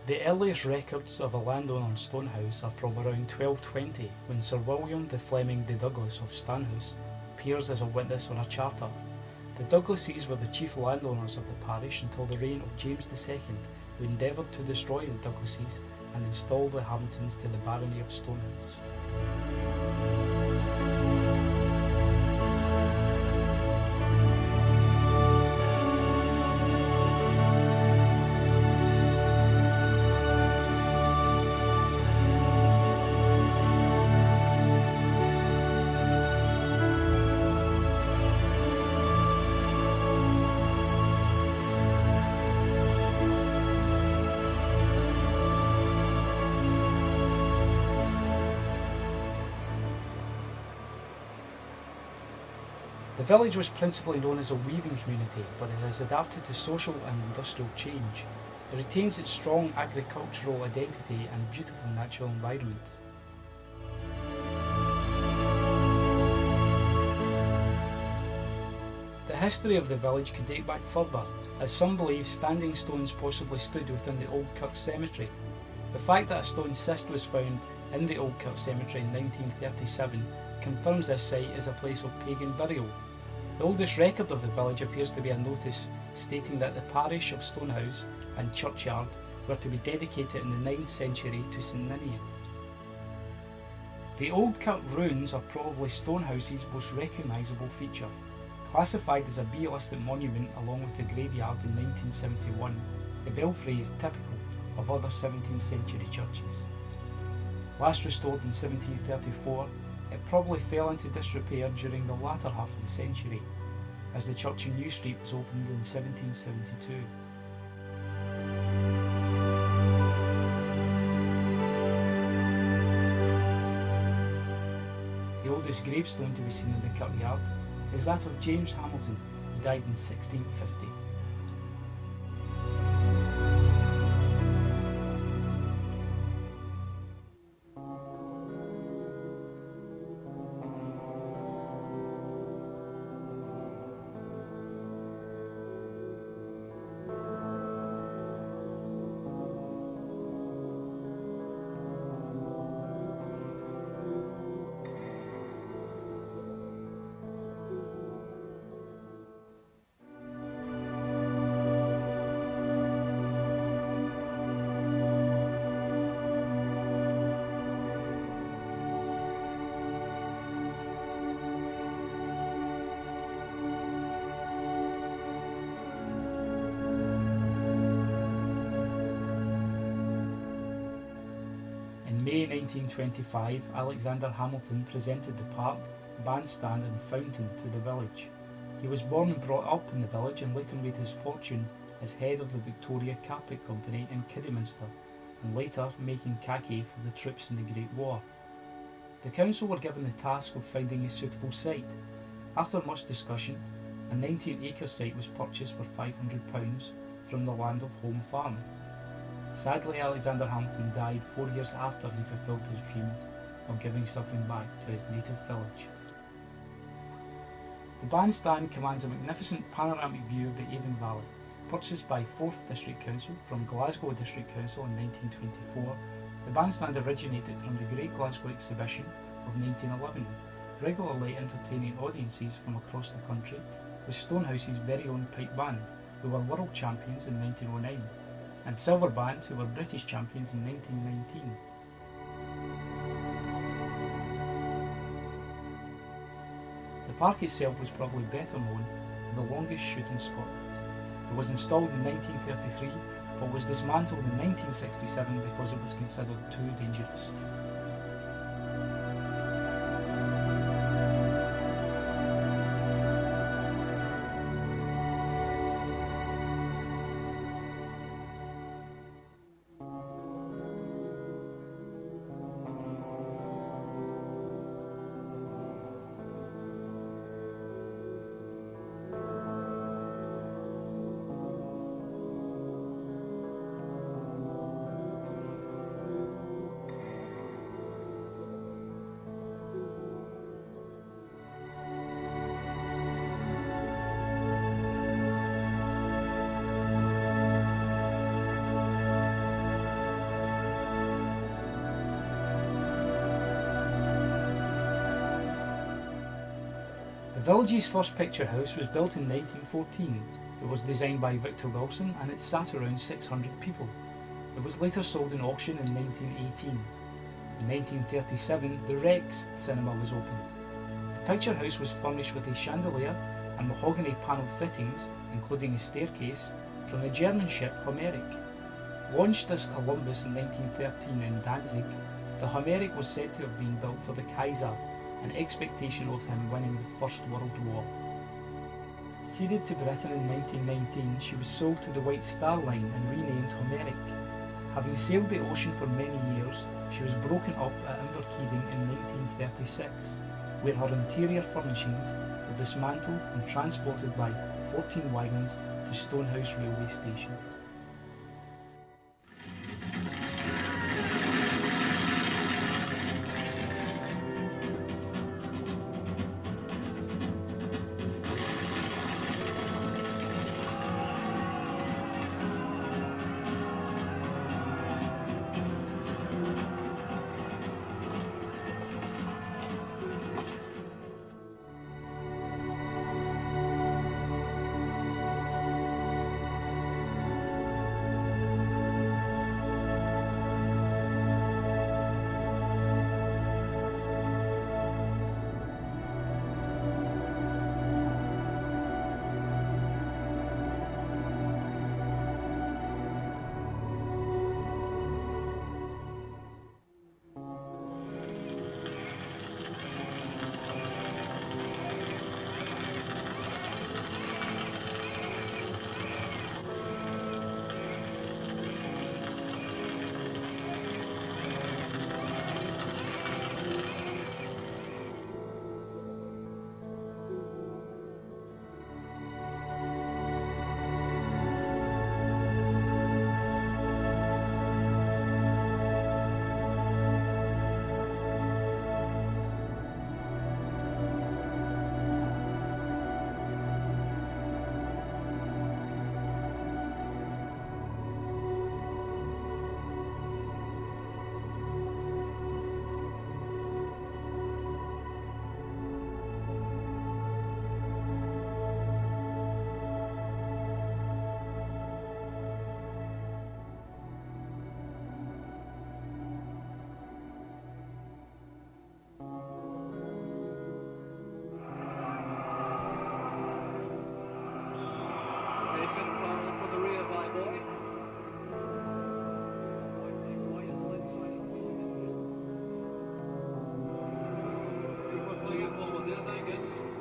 The earliest records of a landowner on Stonehouse are from around 1220, when Sir William the Fleming de Douglas of Stonehouse appears as a witness on a charter. The Douglases were the chief landowners of the parish until the reign of James II, who endeavoured to destroy the Douglases and install the Hamiltons to the barony of Stonehouse. The village was principally known as a weaving community, but it has adapted to social and industrial change. It retains its strong agricultural identity and beautiful natural environment. The history of the village can date back further, as some believe standing stones possibly stood within the Old Kirk Cemetery. The fact that a stone cist was found in the Old Kirk Cemetery in 1937 confirms this site as a place of pagan burial. The oldest record of the village appears to be a notice stating that the parish of Stonehouse and churchyard were to be dedicated in the 9th century to St Ninian. The Old Kirk ruins are probably Stonehouse's most recognisable feature. Classified as a B-listed monument along with the graveyard in 1971, the belfry is typical of other 17th century churches. Last restored in 1734, it probably fell into disrepair during the latter half of the century, as the church in New Street was opened in 1772. The oldest gravestone to be seen in the kirkyard is that of James Hamilton, who died in 1650. In May 1925, Alexander Hamilton presented the park, bandstand and fountain to the village. He was born and brought up in the village and later made his fortune as head of the Victoria Carpet Company in Kidderminster, and later making khaki for the troops in the Great War. The council were given the task of finding a suitable site. After much discussion, a 19-acre site was purchased for £500 from the land of Home Farm. Sadly, Alexander Hamilton died 4 years after he fulfilled his dream of giving something back to his native village. The bandstand commands a magnificent panoramic view of the Avon Valley. Purchased by 4th District Council from Glasgow District Council in 1924, the bandstand originated from the Great Glasgow Exhibition of 1911, regularly entertaining audiences from across the country with Stonehouse's very own pipe band, who were world champions in 1909, and Silver Band, who were British champions in 1919. The park itself was probably better known for the longest chute in Scotland. It was installed in 1933, but was dismantled in 1967 because it was considered too dangerous. village's first picture house was built in 1914. It was designed by Victor Wilson and it sat around 600 people. It was later sold in auction in 1918. In 1937, the Rex cinema was opened. The picture house was furnished with a chandelier and mahogany panel fittings, including a staircase, from the German ship Homeric. Launched as Columbus in 1913 in Danzig, the Homeric was said to have been built for the Kaiser, in expectation of him winning the First World War. Ceded to Britain in 1919, she was sold to the White Star Line and renamed Homeric. Having sailed the ocean for many years, she was broken up at Inverkeithing in 1936, where her interior furnishings were dismantled and transported by 14 wagons to Stonehouse railway station. For the rear by Boyd. We're playing it forward, there's Angus.